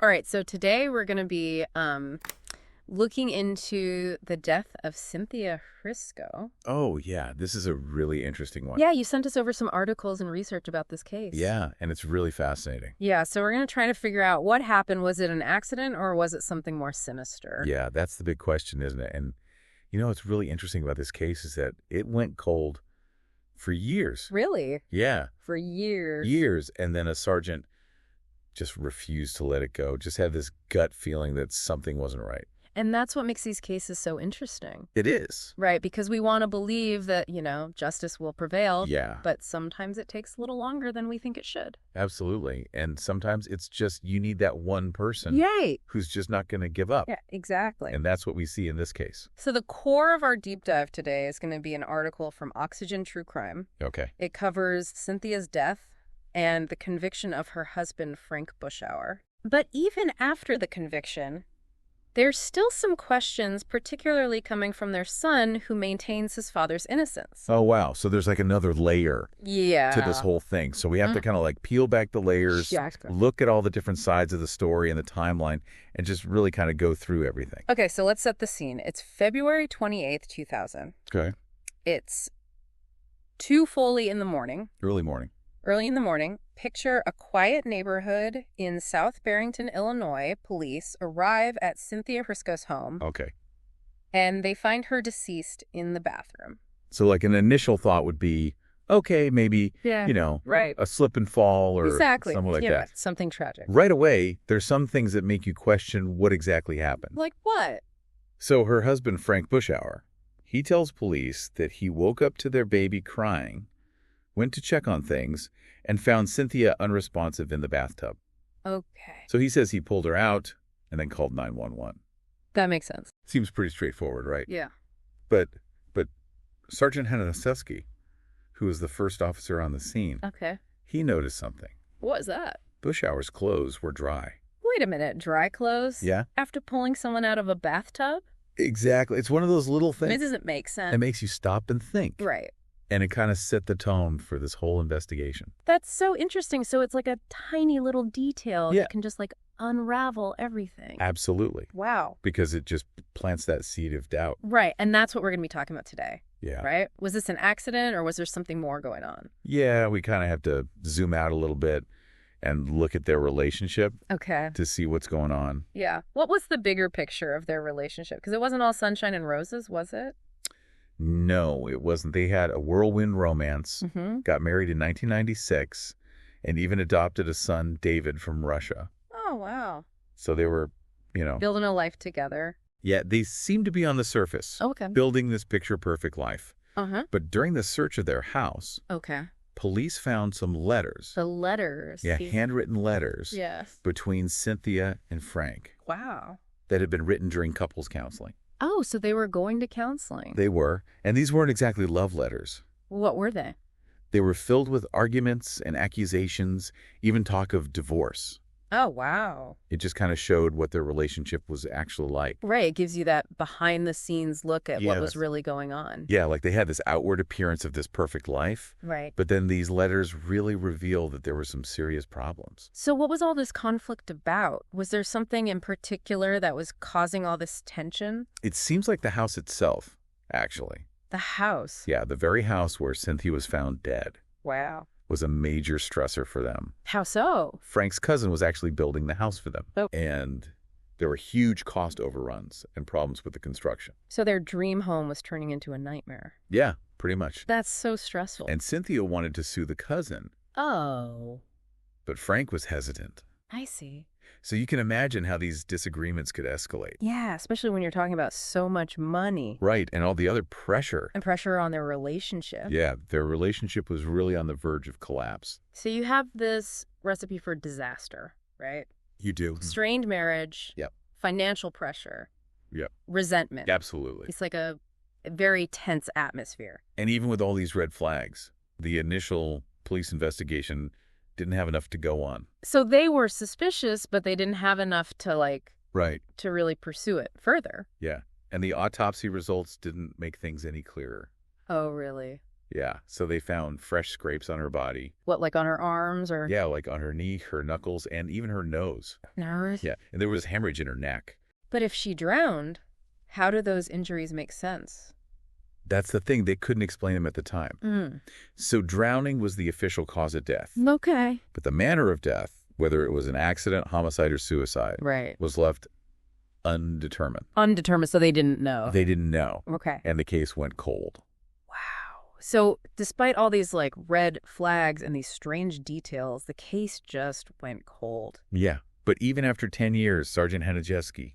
All right, so today we're going to be looking into the death of Cynthia Hrisco. Oh, yeah. This is a really interesting one. Yeah, you sent us over some articles and research about this case. Yeah, and it's really fascinating. Yeah, so we're going to try to figure out what happened. Was it an accident or was it something more sinister? Yeah, that's the big question, isn't it? And, what's really interesting about this case is that it went cold for years. Really? Yeah. For years. Years. And then a sergeant just refused to let it go, just had this gut feeling that something wasn't right. And that's what makes these cases so interesting. It is. Right, because we want to believe that, justice will prevail. Yeah. But sometimes it takes a little longer than we think it should. Absolutely. And sometimes it's just you need that one person Yay! who's just not going to give up. Yeah, exactly. And that's what we see in this case. So the core of our deep dive today is going to be an article from Oxygen True Crime. Okay. It covers Cynthia's death and the conviction of her husband, Frank Buschauer. But even after the conviction, there's still some questions, particularly coming from their son, who maintains his father's innocence. Oh, wow. So there's like another layer Yeah. to this whole thing. So we have to kind of like peel back the layers, look at all the different sides of the story and the timeline, and just really kind of go through everything. Okay, so let's set the scene. It's February 28th, 2000. Okay. It's 2:40 in the morning. Early morning. Early in the morning, picture a quiet neighborhood in South Barrington, Illinois. Police arrive at Cynthia Hrisco's home, Okay. and they find her deceased in the bathroom. So like an initial thought would be, okay, maybe, Right. a slip and fall or Exactly. something like that. Something tragic. Right away, there's some things that make you question what exactly happened. Like what? So her husband, Frank Buschauer, he tells police that he woke up to their baby crying, went to check on things, and found Cynthia unresponsive in the bathtub. Okay. So he says he pulled her out and then called 911. That makes sense. Seems pretty straightforward, right? Yeah. But Sergeant Hanaseski, who was the first officer on the scene, Okay. he noticed something. What was that? Buschauer's clothes were dry. Wait a minute. Dry clothes? Yeah. After pulling someone out of a bathtub? Exactly. It's one of those little I things mean, it doesn't make sense. that makes you stop and think. Right. And it kind of set the tone for this whole investigation. That's so interesting. So it's like a tiny little detail Yeah. that can just like unravel everything. Absolutely. Wow. Because it just plants that seed of doubt. Right. And that's what we're going to be talking about today. Yeah. Right? Was this an accident or was there something more going on? Yeah, we kind of have to zoom out a little bit and look at their relationship Okay. to see what's going on. Yeah. What was the bigger picture of their relationship? Because it wasn't all sunshine and roses, was it? No, it wasn't. They had a whirlwind romance, Mm-hmm. got married in 1996, and even adopted a son, David, from Russia. Oh, wow. So they were, Building a life together. yeah, they seemed to be on the surface, Okay. building this picture-perfect life. Uh-huh. But during the search of their house, Okay. police found some letters. The letters. Yeah, handwritten letters Yes. between Cynthia and Frank Wow. that had been written during couples counseling. Oh, so they were going to counseling. They were, and these weren't exactly love letters. What were they? They were filled with arguments and accusations, even talk of divorce. Oh, wow. It just kind of showed what their relationship was actually like. Right. It gives you that behind the scenes look at what was Yes. really going on. Yeah, like they had this outward appearance of this perfect life, Right. but then these letters really reveal that there were some serious problems. So what was all this conflict about? Was there something in particular that was causing all this tension? It seems like the house itself, actually. The house. Yeah, the very house where Cynthia was found dead Wow. was a major stressor for them. How so? Frank's cousin was actually building the house for them. Oh. And there were huge cost overruns and problems with the construction. So their dream home was turning into a nightmare. Yeah, pretty much. That's so stressful. And Cynthia wanted to sue the cousin, Oh, but Frank was hesitant. I see. So you can imagine how these disagreements could escalate. Yeah, especially when you're talking about so much money Right, and all the other pressure. and pressure on their relationship. Yeah, their relationship was really on the verge of collapse. So you have this recipe for disaster, right? You do? Strained marriage. Yep. Financial pressure. Yep. Resentment. Absolutely. It's like a very tense atmosphere. And even with all these red flags, the initial police investigation didn't have enough to go on. So they were suspicious, but they didn't have enough to Right. to really pursue it further. Yeah. And the autopsy results didn't make things any clearer. Oh, really? Yeah, so they found fresh scrapes on her body. What, like on her arms or Yeah, like on her knee, her knuckles, and even her nose. nose? Yeah, and there was hemorrhage in her neck. But if she drowned, how do those injuries make sense? That's the thing. They couldn't explain them at the time. So drowning was the official cause of death. Okay. But the manner of death, whether it was an accident, homicide, or suicide, Right. was left undetermined. Undetermined, so they didn't know. They didn't know. Okay. And the case went cold. Wow. So despite all these like red flags and these strange details, the case just went cold. Yeah. But even after 10 years, Sergeant Haniszewski,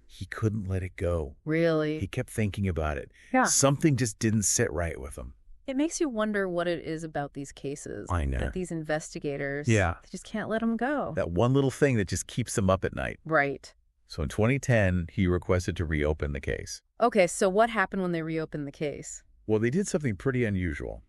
he couldn't let it go. Really? He kept thinking about it. Yeah. Something just didn't sit right with him. It makes you wonder what it is about these cases. I know. That these investigators, Yeah. they just can't let them go. That one little thing that just keeps him up at night. Right. So in 2010, he requested to reopen the case. Okay, so what happened when they reopened the case? Well, they did something pretty unusual.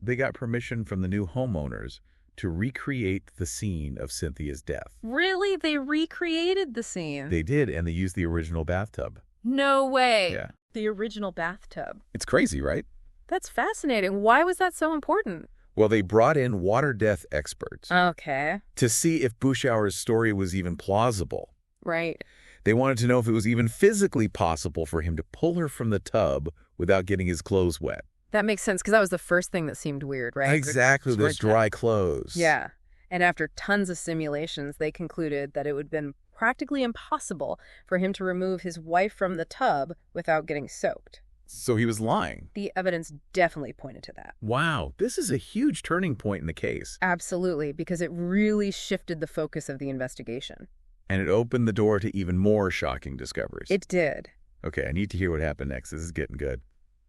They got permission from the new homeowners to recreate the scene of Cynthia's death. Really? They recreated the scene? They did, and they used the original bathtub. No way. Yeah. The original bathtub. It's crazy, right? That's fascinating. Why was that so important? Well, they brought in water death experts Okay. to see if Buschauer's story was even plausible. Right. They wanted to know if it was even physically possible for him to pull her from the tub without getting his clothes wet. That makes sense, because that was the first thing that seemed weird, right? Exactly, those dry clothes. Yeah. And after tons of simulations, they concluded that it would have been practically impossible for him to remove his wife from the tub without getting soaked. So he was lying. The evidence definitely pointed to that. Wow, this is a huge turning point in the case. Absolutely, because it really shifted the focus of the investigation. And it opened the door to even more shocking discoveries. It did. Okay, I need to hear what happened next. This is getting good.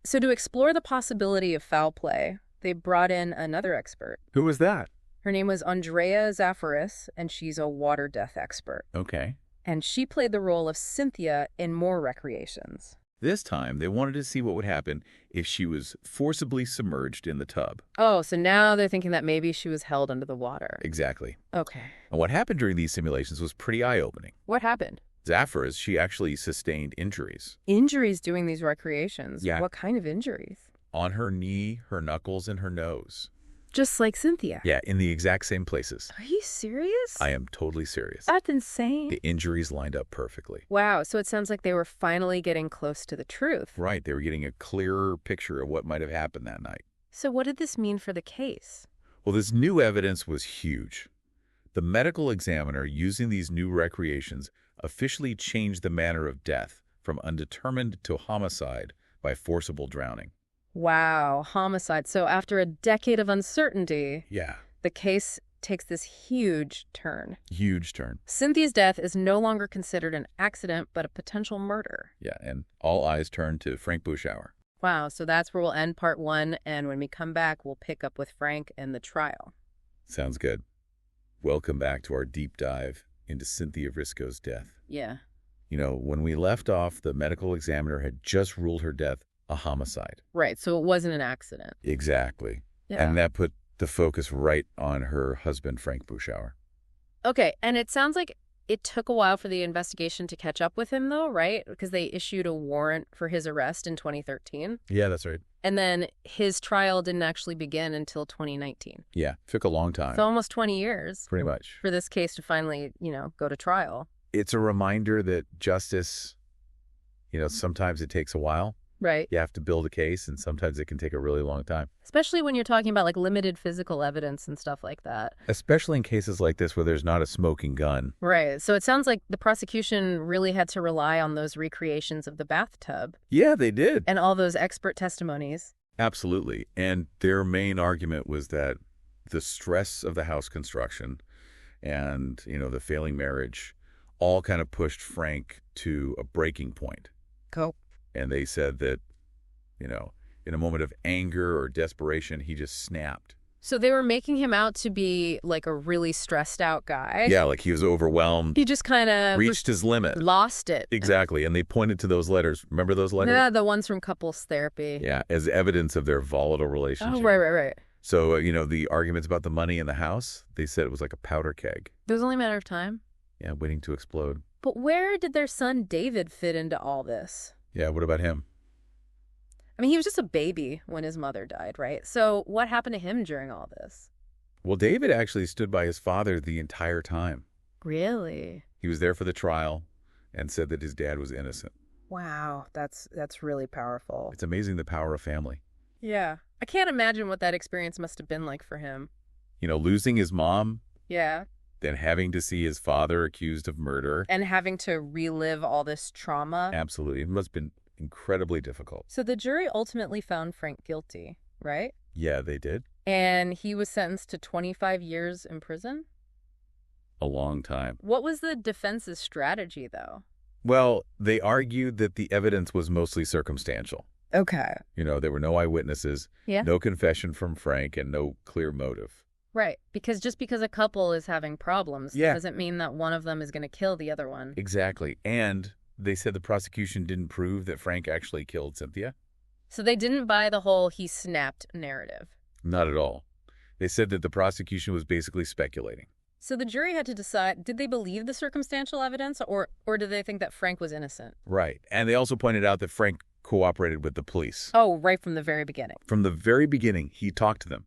So to explore the possibility of foul play, they brought in another expert. Who was that? Her name was Andrea Zafaris, and she's a water death expert. Okay. And she played the role of Cynthia in more recreations. This time, they wanted to see what would happen if she was forcibly submerged in the tub. Oh, so now they're thinking that maybe she was held under the water. Exactly. Okay. And what happened during these simulations was pretty eye-opening. What happened? Zafaris, she actually sustained injuries. Injuries doing these recreations? Yeah. What kind of injuries? On her knee, her knuckles, and her nose. Just like Cynthia? Yeah, in the exact same places. Are you serious? I am totally serious. That's insane. The injuries lined up perfectly. Wow, so it sounds like they were finally getting close to the truth. Right, they were getting a clearer picture of what might have happened that night. So what did this mean for the case? Well, this new evidence was huge. The medical examiner using these new recreations officially changed the manner of death from undetermined to homicide by forcible drowning. Wow, homicide. So after a decade of uncertainty, Yeah, the case takes this huge turn. huge turn. Cynthia's death is no longer considered an accident, but a potential murder. Yeah, and all eyes turned to Frank Buschauer. Wow, so that's where we'll end part one, and when we come back, we'll pick up with Frank and the trial. Sounds good. Welcome back to our deep dive into Cynthia Hrisco's death. Yeah. You know, when we left off, the medical examiner had just ruled her death a homicide. Right, so it wasn't an accident. Exactly. Yeah. And that put the focus right on her husband, Frank Buschauer. Okay, and it sounds like it took a while for the investigation to catch up with him, though, right? Because they issued a warrant for his arrest in 2013. Yeah, that's right. And then his trial didn't actually begin until 2019. Yeah, took a long time. So almost 20 years Pretty much. for this case to finally, go to trial. It's a reminder that justice, sometimes it takes a while. Right. You have to build a case, and sometimes it can take a really long time. Especially when you're talking about like limited physical evidence and stuff like that. Especially in cases like this where there's not a smoking gun. Right. So it sounds like the prosecution really had to rely on those recreations of the bathtub Yeah, they did. and all those expert testimonies. Absolutely. And their main argument was that the stress of the house construction and, the failing marriage all kind of pushed Frank to a breaking point. Go. And they said that, in a moment of anger or desperation, he just snapped. So they were making him out to be like a really stressed out guy. Yeah, like he was overwhelmed, He just kind of reached his limit. lost it. Exactly. And they pointed to those letters. Remember those letters? Yeah, the ones from couples therapy. Yeah, as evidence of their volatile relationship. Oh, right. So, the arguments about the money in the house, they said it was like a powder keg. It was only a matter of time. Yeah, waiting to explode. But where did their son David fit into all this? Yeah, what about him? I mean, he was just a baby when his mother died, right? So what happened to him during all this? Well, David actually stood by his father the entire time. Really? He was there for the trial and said that his dad was innocent. Wow, that's really powerful. It's amazing the power of family. Yeah. I can't imagine what that experience must have been like for him. You know, losing his mom, Yeah. then having to see his father accused of murder. And having to relive all this trauma. Absolutely. It must have been incredibly difficult. So the jury ultimately found Frank guilty, right? Yeah, they did. And he was sentenced to 25 years in prison? A long time. What was the defense's strategy, though? Well, they argued that the evidence was mostly circumstantial. Okay. You know, there were no eyewitnesses, Yeah. no confession from Frank, and no clear motive. Right. Because just because a couple is having problems Yeah. doesn't mean that one of them is going to kill the other one. Exactly. And they said the prosecution didn't prove that Frank actually killed Cynthia. So they didn't buy the whole he snapped narrative. Not at all. They said that the prosecution was basically speculating. So the jury had to decide, did they believe the circumstantial evidence or did they think that Frank was innocent? Right. And they also pointed out that Frank cooperated with the police. Oh, right from the very beginning. From the very beginning, he talked to them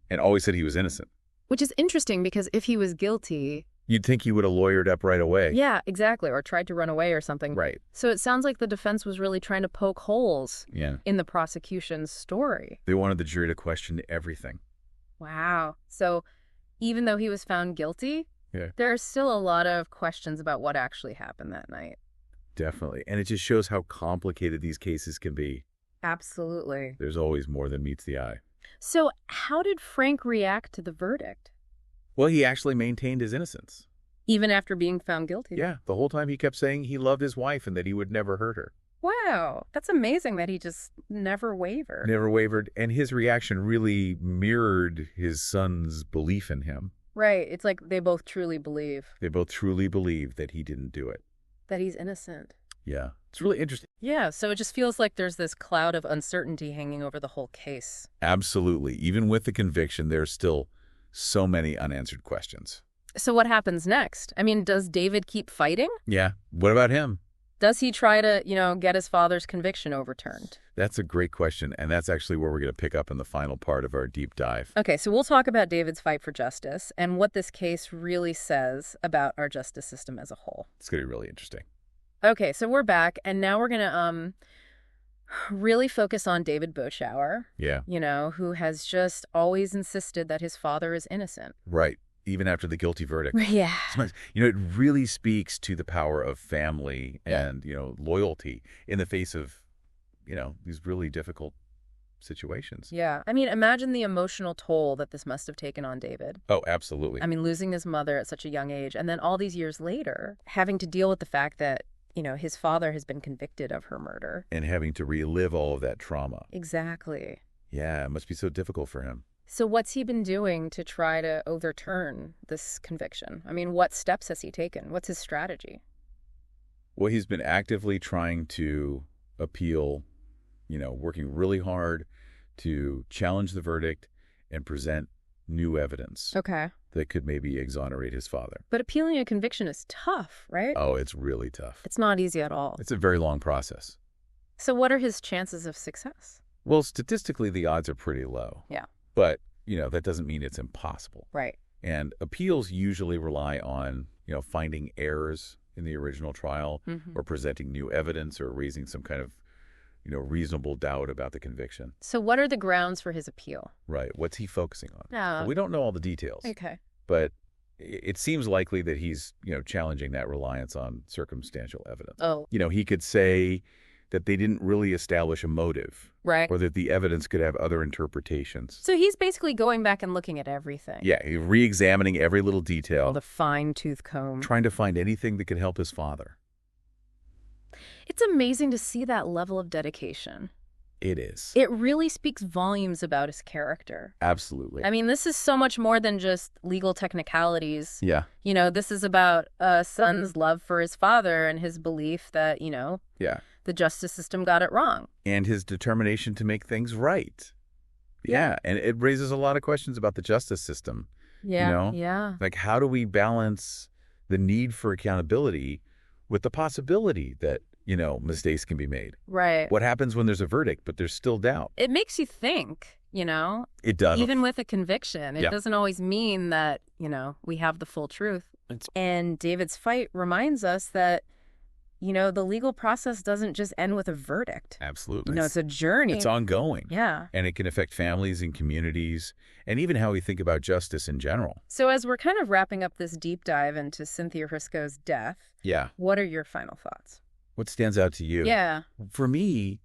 and always said he was innocent. Which is interesting because if he was guilty... You'd think he would have lawyered up right away. Yeah, exactly. Or tried to run away or something. Right. So it sounds like the defense was really trying to poke holes Yeah. in the prosecution's story. They wanted the jury to question everything. Wow. So even though he was found guilty, Yeah. there are still a lot of questions about what actually happened that night. Definitely. And it just shows how complicated these cases can be. Absolutely. There's always more than meets the eye. So how did Frank react to the verdict? Well, he actually maintained his innocence. Even after being found guilty? Yeah, the whole time he kept saying he loved his wife and that he would never hurt her. Wow. That's amazing that he just never wavered. Never wavered. And his reaction really mirrored his son's belief in him. Right. It's like they both truly believe They both truly believed that he didn't do it. that he's innocent. Yeah. It's really interesting. Yeah, so it just feels like there's this cloud of uncertainty hanging over the whole case. Absolutely. Even with the conviction, there's still so many unanswered questions. So what happens next? I mean, does David keep fighting? Yeah. What about him? Does he try to, get his father's conviction overturned? That's a great question, and that's actually where we're going to pick up in the final part of our deep dive. Okay, so we'll talk about David's fight for justice and what this case really says about our justice system as a whole. It's going to be really interesting. Okay, so we're back, and now we're going to really focus on David Buschauer, Yeah. Who has just always insisted that his father is innocent. Right. Even after the guilty verdict. Yeah. It really speaks to the power of family and, loyalty in the face of, these really difficult situations. Yeah. I mean, imagine the emotional toll that this must have taken on David. Oh, absolutely. I mean, losing his mother at such a young age, and then all these years later, having to deal with the fact that, his father has been convicted of her murder. And having to relive all of that trauma. Exactly. Yeah, it must be so difficult for him. So what's he been doing to try to overturn this conviction? I mean, what steps has he taken? What's his strategy? Well, he's been actively trying to appeal, working really hard to challenge the verdict and present new evidence Okay. that could maybe exonerate his father. But appealing a conviction is tough, right? Oh, it's really tough. It's not easy at all. It's a very long process. So what are his chances of success? Well, statistically, the odds are pretty low. Yeah. But, that doesn't mean it's impossible. Right. And appeals usually rely on, finding errors in the original trial or presenting new evidence or raising some kind of, reasonable doubt about the conviction. So what are the grounds for his appeal? Right. What's he focusing on? Oh. We don't know all the details. Okay. But it seems likely that he's, challenging that reliance on circumstantial evidence. Oh. He could say that they didn't really establish a motive. Right. Or that the evidence could have other interpretations. So he's basically going back and looking at everything. Yeah, re-examining every little detail. The fine-tooth comb. Trying to find anything that could help his father. It's amazing to see that level of dedication. It is. It really speaks volumes about his character. Absolutely. I mean, this is so much more than just legal technicalities. Yeah. This is about a son's love for his father and his belief that, Yeah. the justice system got it wrong. And his determination to make things right. Yeah. And it raises a lot of questions about the justice system. Yeah. Yeah. Like, how do we balance the need for accountability with the possibility that, mistakes can be made. Right. What happens when there's a verdict, but there's still doubt? It makes you think, It does. even with a conviction. It Yeah. doesn't always mean that, we have the full truth. It's- And David's fight reminds us that, the legal process doesn't just end with a verdict. Absolutely. It's a journey. It's ongoing. Yeah. And it can affect families and communities, and even how we think about justice in general. So as we're kind of wrapping up this deep dive into Cynthia Hrisco's death, Yeah. what are your final thoughts? What stands out to you? Yeah. For me,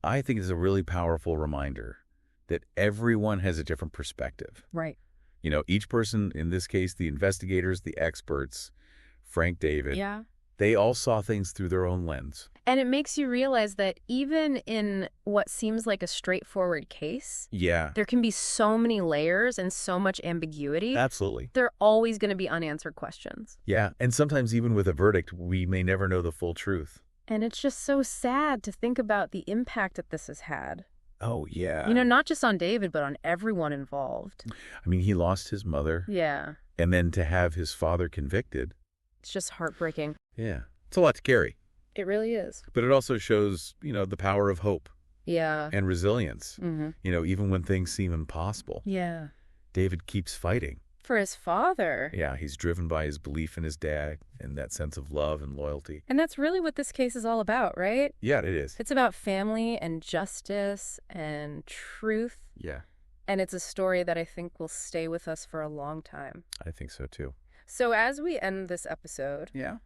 I think it's a really powerful reminder that everyone has a different perspective. Right. Each person, in this case, the investigators, the experts, Frank, David, Yeah. they all saw things through their own lens. And it makes you realize that even in what seems like a straightforward case, Yeah, there can be so many layers and so much ambiguity. absolutely. There are always going to be unanswered questions. Yeah, and sometimes even with a verdict, we may never know the full truth. And it's just so sad to think about the impact that this has had. Oh, yeah. Not just on David, but on everyone involved. I mean, he lost his mother, Yeah. and then to have his father convicted. It's just heartbreaking. Yeah, it's a lot to carry. It really is. But it also shows, the power of hope Yeah. and resilience. Mm-hmm. Even when things seem impossible. Yeah. David keeps fighting. For his father. Yeah, he's driven by his belief in his dad and that sense of love and loyalty. And that's really what this case is all about, right? Yeah, it is. It's about family and justice and truth. Yeah, And it's a story that I think will stay with us for a long time. I think so too. So as we end this episode, Yeah.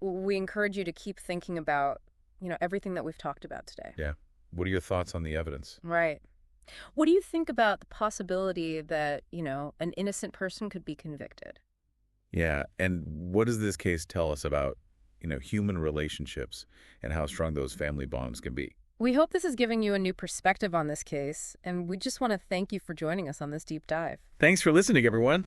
we encourage you to keep thinking about, everything that we've talked about today. Yeah. What are your thoughts on the evidence? Right. What do you think about the possibility that, an innocent person could be convicted? Yeah, and what does this case tell us about, human relationships and how strong those family bonds can be? We hope this is giving you a new perspective on this case, and we just want to thank you for joining us on this deep dive. Thanks for listening, everyone.